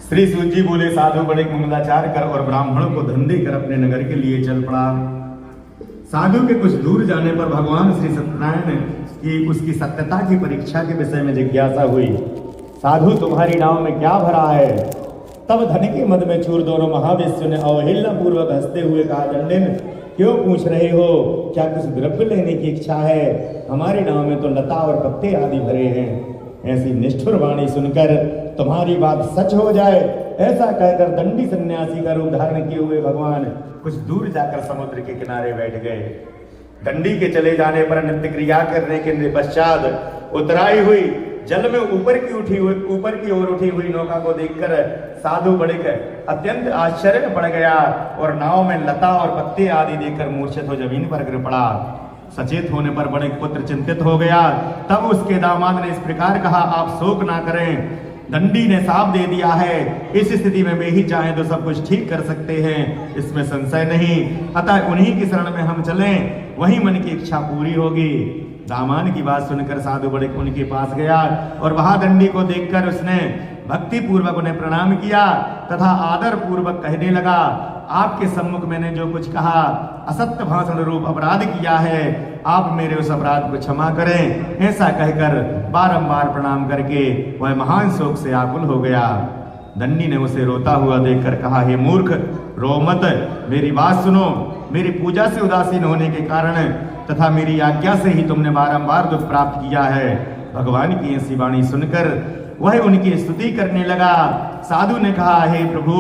श्री सूत जी बोले, साधु बड़े मंगलाचार कर और ब्राह्मणों को धन देकर अपने नगर के लिए चल पड़ा। साधु के कुछ दूर जाने पर भगवान श्री सत्यनारायण की उसकी सत्यता की परीक्षा के विषय में जिज्ञासा हुई। साधु, तुम्हारी नाव में क्या भरा है? तब धन के मद में चूर दोनों महावेश्यों ने अवहेलना पूर्वक हंसते हुए कहा, दंडिन क्यों पूछ रहे हो? क्या कुछ द्रव्य लेने की इच्छा है? हमारी नाव में तो लता और पत्ते आदि भरे हैं। ऐसी निष्ठुर वाणी सुनकर तुम्हारी बात सच हो जाए, ऐसा कहकर दंडी सन्यासी का रूप धारण किए हुए भगवान कुछ दूर जाकर समुद्र के किनारे बैठ गए। दंडी के चले जाने पर नित्य क्रिया करने के पश्चात उतराई हुई जल में ऊपर की ओर उठी हुई नौका को देखकर साधु बड़िक अत्यंत आश्चर्य में पड़ गया और नाव में लता और पत्ते आदि देखकर मूर्छित हो जमीन पर गिर पड़ा। सचेत होने पर बड़िक पुत्र चिंतित हो गया। तब उसके दामाद ने इस प्रकार कहा, आप शोक ना करें, दंडी ने साफ दे दिया है। इस स्थिति में वे ही चाहें तो सब कुछ ठीक कर सकते हैं, इसमें संशय नहीं। अतः उन्हीं की शरण में हम चलें, वही मन की इच्छा पूरी होगी। दामान की बात सुनकर साधु बड़िक उनके पास गया और वहां दंडी को देखकर उसने भक्ति पूर्वक उन्हें प्रणाम किया तथा आदर पूर्वक कहने लगा, आपके सम्मुख मैंने जो कुछ कहा असत्य भाषण रूप अपराध किया है, आप मेरे उस अपराध को क्षमा करें। ऐसा कहकर बारंबार प्रणाम करके वह महान शोक से आकुल हो गया। दंडी ने उसे रोता हुआ देखकर कहा, हे मूर्ख, रो मत, मेरी बात सुनो। मेरी पूजा से उदासीन होने के कारण तथा मेरी आज्ञा से ही तुमने बारंबार दुख प्राप्त किया है। भगवान की ऐसी वाणी सुनकर वह उनकी स्तुति करने लगा। साधु ने कहा, हे प्रभु,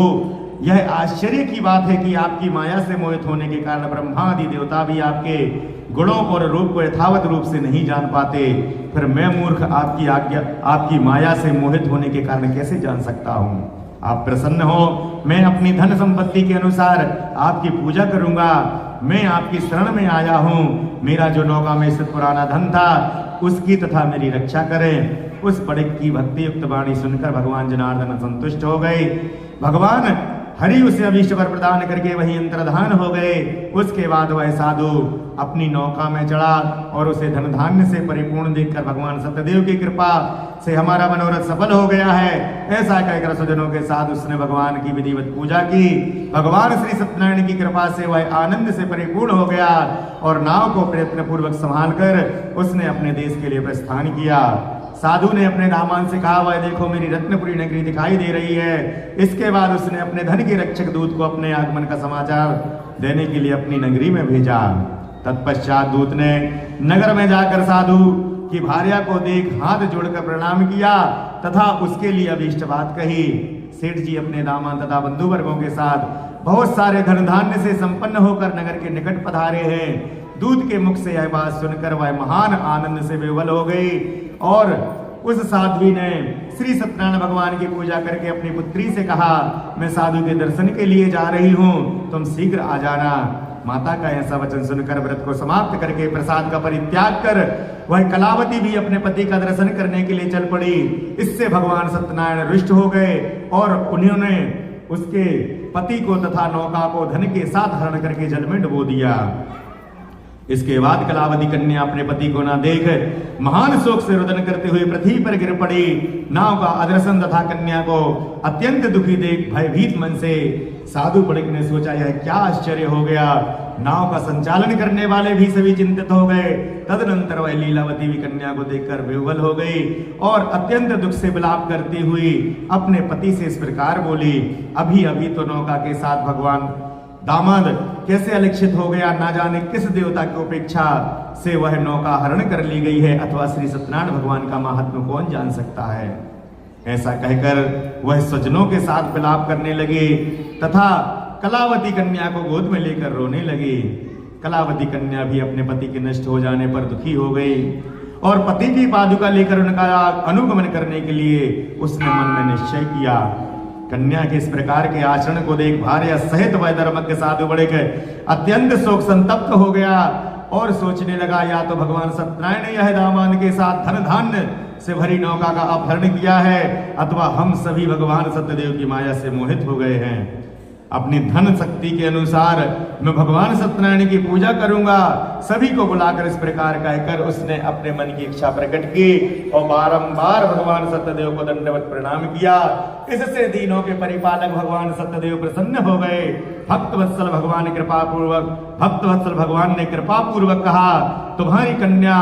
यह आश्चर्य की बात है कि आपकी माया से मोहित होने के कारण ब्रह्मा आदि देवता भी आपके गुणों और रूप को यथावत रूप से नहीं जान पाते। फिर मैं मूर्ख आपकी माया से मोहित होने के कारण कैसे जान सकता हूँ? आप प्रसन्न हो, मैं अपनी धन संपत्ति के अनुसार आपकी पूजा करूंगा। मैं आपकी शरण में आया हूँ। मेरा जो नौका में स्थित पुराना धन था उसकी तथा मेरी रक्षा करें। उस बड़िक की भक्ति युक्त वाणी सुनकर भगवान जनार्दन संतुष्ट हो गए। भगवान हरि उसे अभीष्ट वर प्रदान करके वही अंतर्धान हो गए। उसके बाद वह साधु अपनी नौका में चढ़ा और उसे धन धान्य से परिपूर्ण देखकर भगवान सत्यदेव की कृपा से हमारा मनोरथ सफल हो गया है, ऐसा कहकर स्वजनों के साथ उसने भगवान की विधिवत पूजा की। भगवान श्री सत्यनारायण की कृपा से वह आनंद से परिपूर्ण हो गया और नाव को प्रयत्न पूर्वक संभाल कर उसने अपने देश के लिए प्रस्थान किया। साधु ने अपने दामान से कहा, वह देखो मेरी रत्नपुरी नगरी दिखाई दे रही है। इसके बाद उसने अपने धन के रक्षक दूत को अपने आगमन का समाचार देने के लिए अपनी नगरी में भेजा। तत्पश्चात दूत ने नगर में जाकर साधु की भार्या को देख हाथ जोड़कर प्रणाम किया तथा उसके लिए अभीष्ट बात कही। सेठ जी अपने दामान तथा बंधु वर्गों के साथ बहुत सारे धन धान्य से संपन्न होकर नगर के निकट पधारे हैं। दूत के मुख से यह बात सुनकर वह महान आनंद से विह्वल हो गई और उस साध्वी ने श्री सत्यनारायण भगवान की पूजा करके अपनी पुत्री से कहा, मैं साधु के दर्शन के लिए जा रही हूँ, तुम शीघ्र आ जाना। माता का ऐसा वचन सुनकर व्रत को समाप्त करके प्रसाद का परित्याग कर वह कलावती भी अपने पति का दर्शन करने के लिए चल पड़ी। इससे भगवान सत्यनारायण रुष्ट हो गए और उन्होंने उसके पति को तथा नौका को धन के साथ हरण करके जल में डुबो दिया। इसके बाद कलावती कन्या अपने पति को न देख महान शोक से रुदन करते हुए पृथ्वी पर गिर पड़ी। नाव का अदर्शन तथा कन्या को अत्यंत दुखी देख भयभीत मन से साधु बड़िक ने सोचा, यह क्या आश्चर्य हो गया। नाव का संचालन करने वाले भी सभी चिंतित हो गए। तदनंतर वह लीलावती भी कन्या को देखकर विह्वल हो गई और अत्यंत दुख से विलाप करती हुई अपने पति से इस प्रकार बोली, अभी अभी तो नौका के साथ भगवान दामाद कैसे अलक्षित हो गया, ना जाने किस देवता की उपेक्षा से वह नौका हरण कर ली गई है, अथवा श्री सत्यनारायण भगवान का महात्म्य कौन जान सकता है। ऐसा कहकर वह स्वजनों के साथ विलाप करने लगे तथा कलावती कन्या को गोद में लेकर रोने लगी। कलावती कन्या भी अपने पति के नष्ट हो जाने पर दुखी हो गई और पति की पादुका लेकर उनका अनुगमन करने के लिए उसने मन में निश्चय किया। कन्या के इस प्रकार के आचरण को देख भार्या सहित वह धर्मज्ञ साधु बड़िक अत्यंत शोक संतप्त हो गया और सोचने लगा, या तो भगवान सत्यनारायण ने यह दामान के साथ धन धान्य से भरी नौका का अपहरण किया है, अथवा हम सभी भगवान सत्यदेव की माया से मोहित हो गए हैं। अपनी धन शक्ति के अनुसार मैं भगवान सत्यनारायण की पूजा करूंगा। सभी को बुलाकर इस प्रकार कहकर उसने अपने मन की इच्छा प्रकट की और बारंबार भगवान सत्यदेव को दंडवत प्रणाम किया। इससे दीनों के परिपालक भगवान सत्यदेव प्रसन्न हो गए। भक्तवत्सल भगवान ने कृपा पूर्वक कहा, तुम्हारी कन्या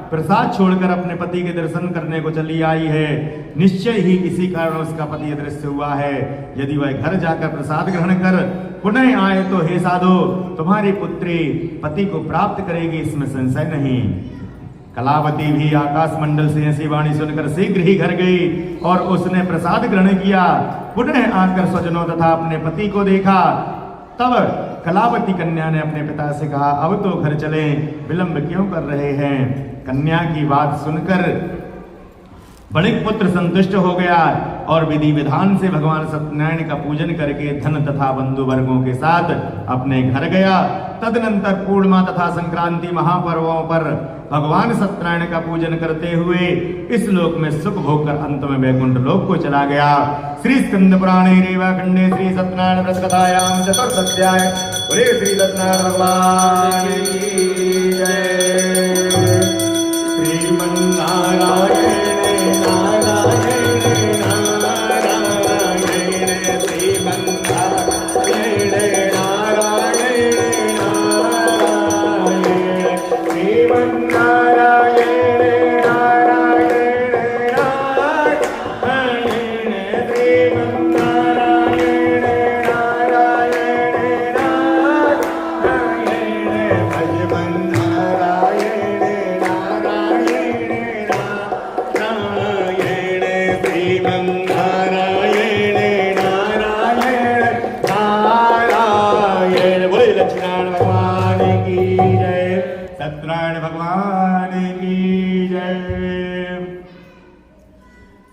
प्रसाद छोड़कर अपने पति के दर्शन करने को चली आई है। निश्चय ही इसी कारण उसका पति अदृश्य हुआ है। यदि वह घर जाकर प्रसाद ग्रहण कर पुनः आए तो हे साधु, तुम्हारी पुत्री पति को प्राप्त करेगी, इसमें संशय नहीं। कलावती भी आकाश मंडल से ऐसी वाणी सुनकर शीघ्र ही घर गई और उसने प्रसाद ग्रहण किया। पुनः आकर स्वजनों तथा अपने पति को देखा। तब कलावती कन्या ने अपने पिता से कहा, अब तो घर चलें, विलंब क्यों कर रहे हैं। कन्या की बात सुनकर बड़े पुत्र संतुष्ट हो गया और विधि विधान से भगवान सत्यनारायण का पूजन करके धन तथा बंधु वर्गों के साथ अपने घर गया। तदनंतर पूर्णिमा तथा संक्रांति महापर्वों पर भगवान सत्यनारायण का पूजन करते हुए इस लोक में सुख भोग कर अंत में वैकुंठ लोक को चला गया। श्री स्कंद पुराणे रेवा खंडे श्री सत्यनारायण व्रत कथायाम चतुर्थ अध्याय। बोले श्री सत्यनारायण भगवान की जय। श्रीमन्नारायण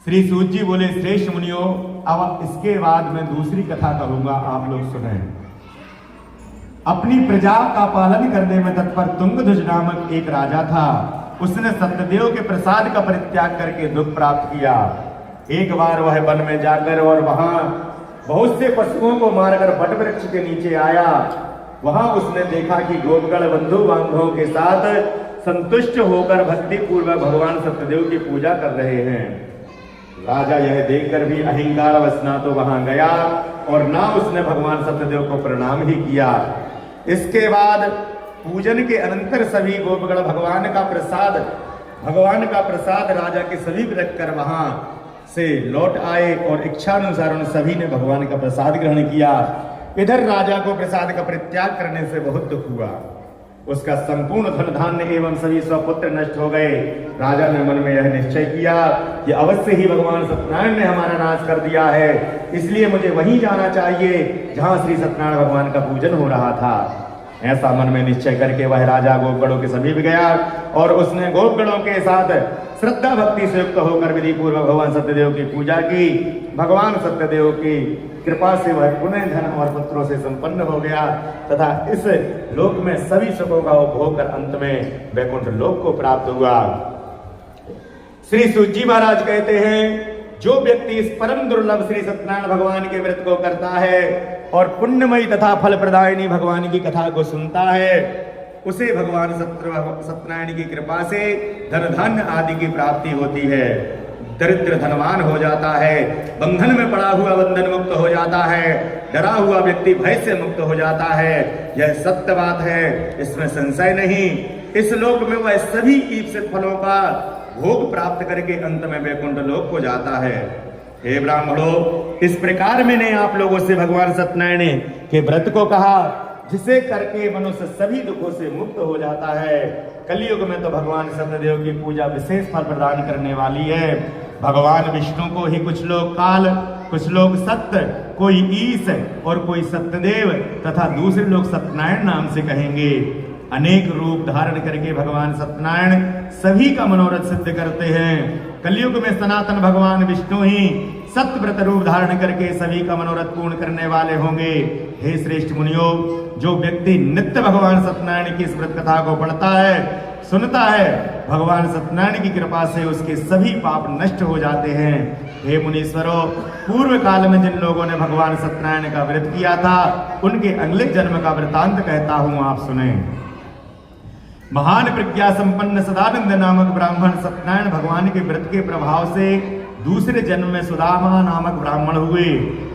श्री सूत जी बोले, श्रेष्ठ मुनियों, अब इसके बाद मैं दूसरी कथा कहूंगा, आप लोग सुने। अपनी प्रजा का पालन करने में तत्पर तुंगध्वज नामक एक राजा था। उसने सत्यदेव के प्रसाद का परित्याग करके दुख प्राप्त किया। एक बार वह वन में जाकर और वहां बहुत से पशुओं को मारकर बट वृक्ष के नीचे आया। वहां उसने देखा कि गोपगण बंधु बांधवों के साथ संतुष्ट होकर भक्ति पूर्वक भगवान सत्यदेव की पूजा कर रहे हैं। राजा यह देखकर भी अहंकार वश ना तो वहां गया और ना उसने भगवान सत्यदेव को प्रणाम ही किया। इसके बाद पूजन के अनंतर सभी गोपगण भगवान का प्रसाद राजा के समीप रखकर वहां से लौट आए और इच्छानुसार उन सभी ने भगवान का प्रसाद ग्रहण किया। इधर राजा को प्रसाद का परित्याग करने से बहुत दुख हुआ। उसका संपूर्ण धन धान्य एवं सभी स्वपुत्र नष्ट हो गए। राजा ने मन में यह निश्चय किया कि अवश्य ही भगवान सत्यनारायण ने हमारा नाश कर दिया है, इसलिए मुझे वहीं जाना चाहिए जहां श्री सत्यनारायण भगवान का पूजन हो रहा था। ऐसा मन में निश्चय करके वह राजा गोपगणों के समीप गया और उसने गोपगणों के साथ श्रद्धा भक्ति से युक्त होकर विधि पूर्वक भगवान सत्यदेव की पूजा की। भगवान सत्यदेव की कृपा से वह पुनः धन और पुत्रों से संपन्न हो गया तथा इस लोक में सभी सुखों का उपभोग कर अंत में वैकुंठ लोक को प्राप्त हुआ। श्री सूत जी महाराज कहते हैं, जो व्यक्ति इस परम दुर्लभ श्री सत्यनारायण भगवान के व्रत को करता है और पुण्यमयी तथा फल प्रदायिनी भगवान की कथा को सुनता है, उसे भगवान सत्यनारायण की कृपा से धन धान्य आदि की प्राप्ति होती है। दरिद्र धनवान हो जाता है, बंधन में पड़ा हुआ बंधन मुक्त हो जाता है, डरा हुआ व्यक्ति भय से मुक्त हो जाता है। यह सत्य बात है, इसमें संशय नहीं। इस लोक में वह सभी ईप्सित फलों का भोग प्राप्त करके अंत में वैकुंठ लोक को जाता है। हे ब्राह्मणों, इस प्रकार मैंने आप लोगों से भगवान सत्यनारायण के व्रत को कहा, जिसे करके मनुष्य सभी दुखों से मुक्त हो जाता है। कलयुग में तो भगवान सत्यदेव की पूजा विशेष फल प्रदान करने वाली है। भगवान विष्णु को ही कुछ लोग काल, कुछ लोग सत्य, कोई ईश और कोई सत्यदेव तथा दूसरे लोग सत्यनारायण नाम से कहेंगे। अनेक रूप धारण करके भगवान सत्यनारायण सभी का मनोरथ सिद्ध करते हैं। कलयुग में सनातन भगवान विष्णु ही सत्य व्रत रूप धारण करके सभी का मनोरथ पूर्ण करने वाले होंगे। हे श्रेष्ठ मुनियों, जो व्यक्ति नित्य भगवान सत्यनारायण की इस व्रत कथा को पढ़ता है सुनता है, भगवान सत्यनारायण की कृपा से उसके सभी पाप नष्ट हो जाते हैं। हे मुनीश्वरों, पूर्व काल में जिन लोगों ने भगवान सत्यनारायण का व्रत किया था, उनके अगले जन्म का वृतांत कहता हूं, आप सुने। महान प्रज्ञा संपन्न सदानंद नामक ब्राह्मण सत्यनारायण भगवान के व्रत के प्रभाव से दूसरे जन्म में सुदामा नामक ब्राह्मण हुए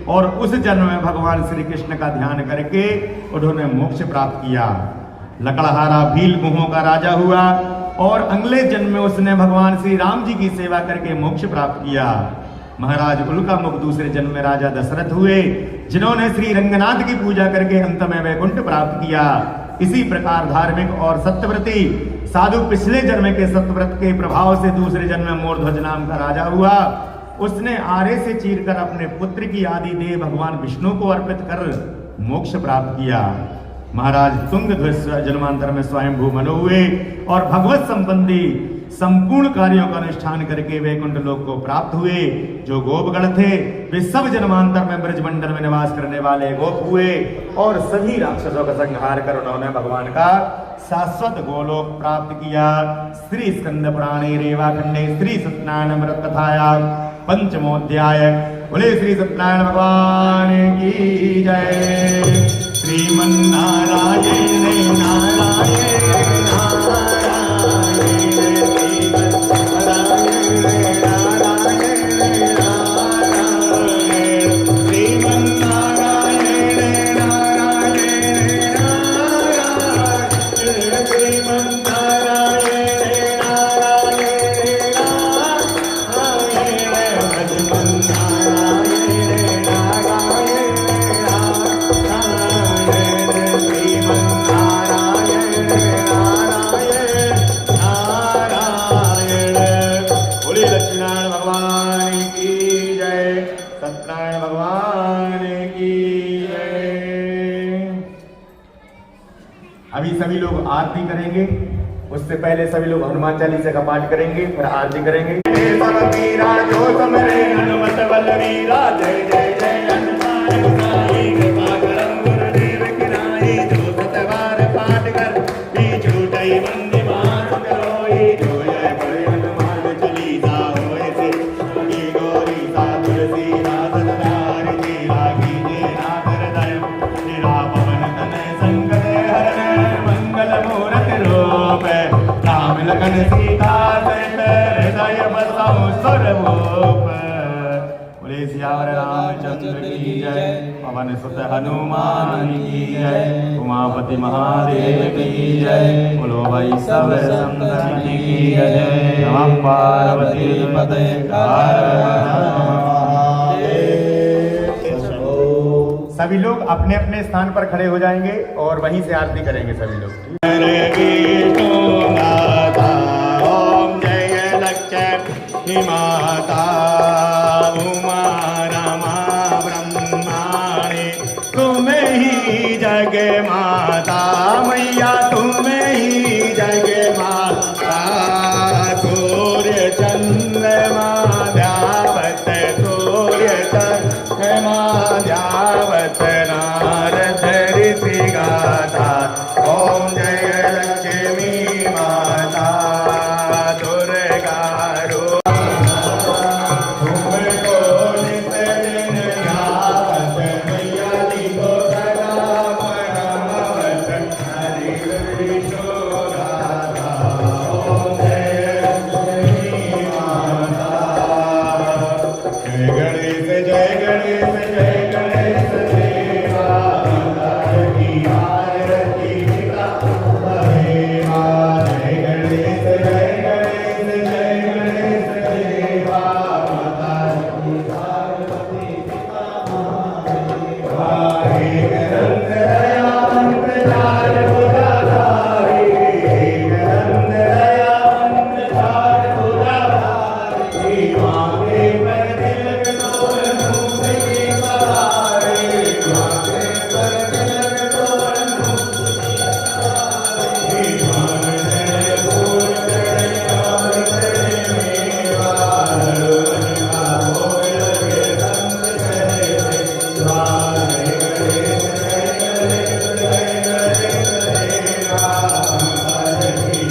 और उस जन्म में भगवान श्री कृष्ण का ध्यान करके उन्होंने मोक्ष प्राप्त किया। लकड़हारा भील गुहों का राजा हुआ और अगले जन्म में उसने भगवान श्री राम जी की सेवा करके मोक्ष प्राप्त किया। महाराज उल्कामुख दूसरे जन्म में राजा दशरथ हुए, जिन्होंने श्री रंगनाथ की पूजा करके अंत में वैकुंठ प्राप्त किया। इसी प्रकार धार्मिक और सत्यव्रती साधु पिछले जन्म के सत्यव्रत के प्रभाव से दूसरे जन्म में मोरध्वज नाम का राजा हुआ। उसने आरे से चीरकर अपने पुत्र की आदि देह भगवान विष्णु को अर्पित कर मोक्ष प्राप्त किया। महाराज तुंगध्वज जन्मांतर में स्वयंभू मनु हुए और भगवत संबंधी संपूर्ण कार्यों का अनुष्ठान करके वैकुंठ लोक को प्राप्त हुए। जो गोपगण थे वे सब जन्मांतर में ब्रजमंडल में निवास करने वाले गोप हुए और सभी राक्षसों का संहार कर उन्होंने भगवान का शाश्वत गोलोक प्राप्त किया। श्री स्कंद पुराणे रेवाखंडे श्री सत्यनारायण व्रत कथाया पंचमोध्याय। बोले श्री सत्यनारायण भगवान की जय। श्रीमन्नारायण नारायण सभी लोग आरती करेंगे। उससे पहले सभी लोग हनुमान चालीसा का पाठ करेंगे, फिर आरती करेंगे। सब वीरा जो समरे हनुमत बलवीरा, जय जय जय हनुमान गोसाई, कृपा करम गुरुदेव की नाई, जो सतबार पाठ कर बीजू डई बंदी मात करोई, जो जय बड़े हनुमान चालीसा होए से की गौरी सा तुलसी दास सदारि तेरा कीजे नाथ हृदय, तेरा पवन तनय संकट हरण मंगल मूरत रूप, राम लखन सीता सहित हृदय बसाओ स्वरूप। बोले सियावर रामचंद्र की जय, पवन सुत हनुमान की जय, उमापति महादेव की जय, बोलो भाई सब संतन की जय। नमः पार्वती पते सभी लोग अपने अपने स्थान पर खड़े हो जाएंगे और वहीं से आरती करेंगे सभी लोग। ओम जय लक्ष्मी माता उमा रमा ब्रह्माणी, तुम्हें ही जग माता मैया, तुम्हें ही जग माता। सूर्य चंद्रमा ध्यावत, सूर्य चंद्रमा ध्यावत, नारद ऋषि गाथा। ओम जय लक्ष्मी माता दुर्गा रूप, तुमको नित दिन गावत, मैया लिखो सदा परमवत, हरि विष्णु गाथा। ओम जय लक्ष्मी माता। जय गणेश जय गणेश जय गणेश देवा, माता की आरती देवा। जय गणेश जय गणेश जय गणेश देवा, माता की आरती देवा। एक रंग दयावंत चार भुजाधारी, एक रंग दयावंत चार भुजाधारी, मांगे पर तिलक तोर मुख की सहारे, मांगे पर तिलक तोर मुख की सहारे। मान जय भूल जय काल जय मेवा, हनुमान का भोग लगे संत करे देवा। जय गणेश जय गणेश जय गणेश देवा, माता की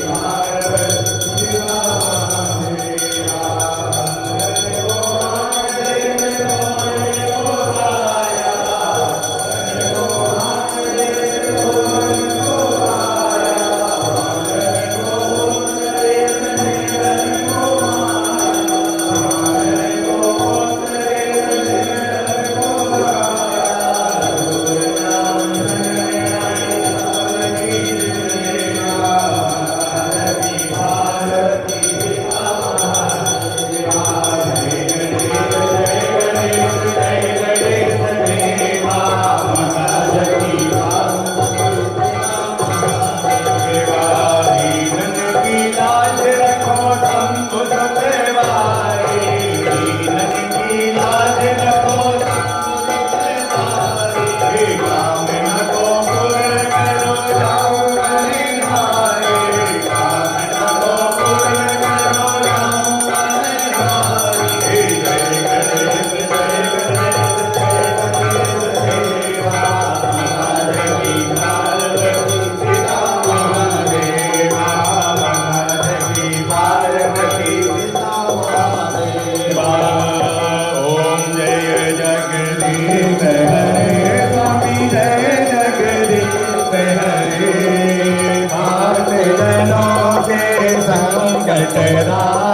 संकट रात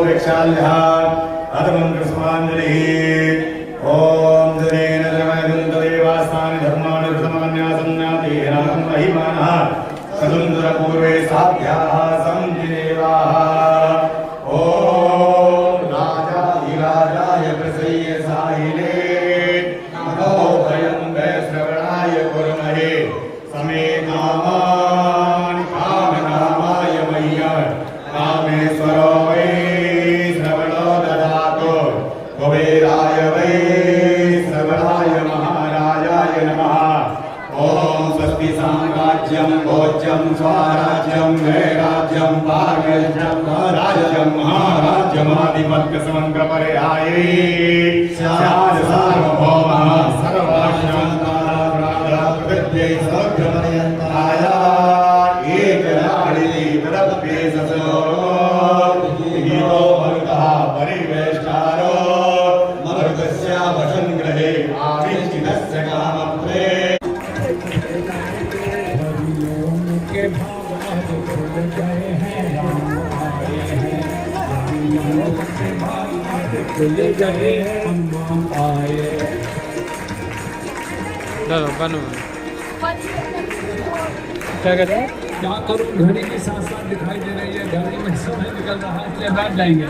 प्रेक्षाल्यः अधमन्त्रस्माञ्जलिः ॐ जनेन जमयदन्तदेवास्तानि धर्माणि समन्यासन्नातेनागं महिमानः सदुन्दरपूर्वे साध्याः सन्धिदेवाः ॐ राजाधिराजाय प्रसय्यसायिने नमो भयं वैश्रवणाय कुर्महे समे नामानि कामकामाय मह्यं कामेश्वरो वै श्रवणो ददातु कुबेराय वै श्रवणाय महाराजाय नमः ॐ स्वस्ति साम्राज्यं भोज्यं स्वराज्यं वैराज्यं पार्वज्यं राज्यं महाराज्यमाधिपत्यसमग्रपर्याये स्यात् सार्वभौमः सर्वशान्ताराध्यै सौख्यपर्यन्ताय एकनाडिनी तदप्ये ससो गीतो भरुतः परिवेष्टारो मरुतस्य वशं ग्रहे आविष्टितस्य कामप्रे के भाव भूल गए हैं राम आए हैं के भाव भूल गए हम आए दादा बनो क्या कहते हैं क्या करूं घड़ी के साथ साथ दिखाई दे रही है घड़ी में समय निकल रहा है इसलिए बैठ जाएंगे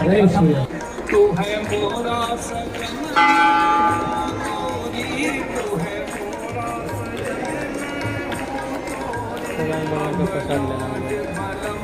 अरे तू है मोरा सजन गोरी तू है मोरा प्रसाद लेना सजन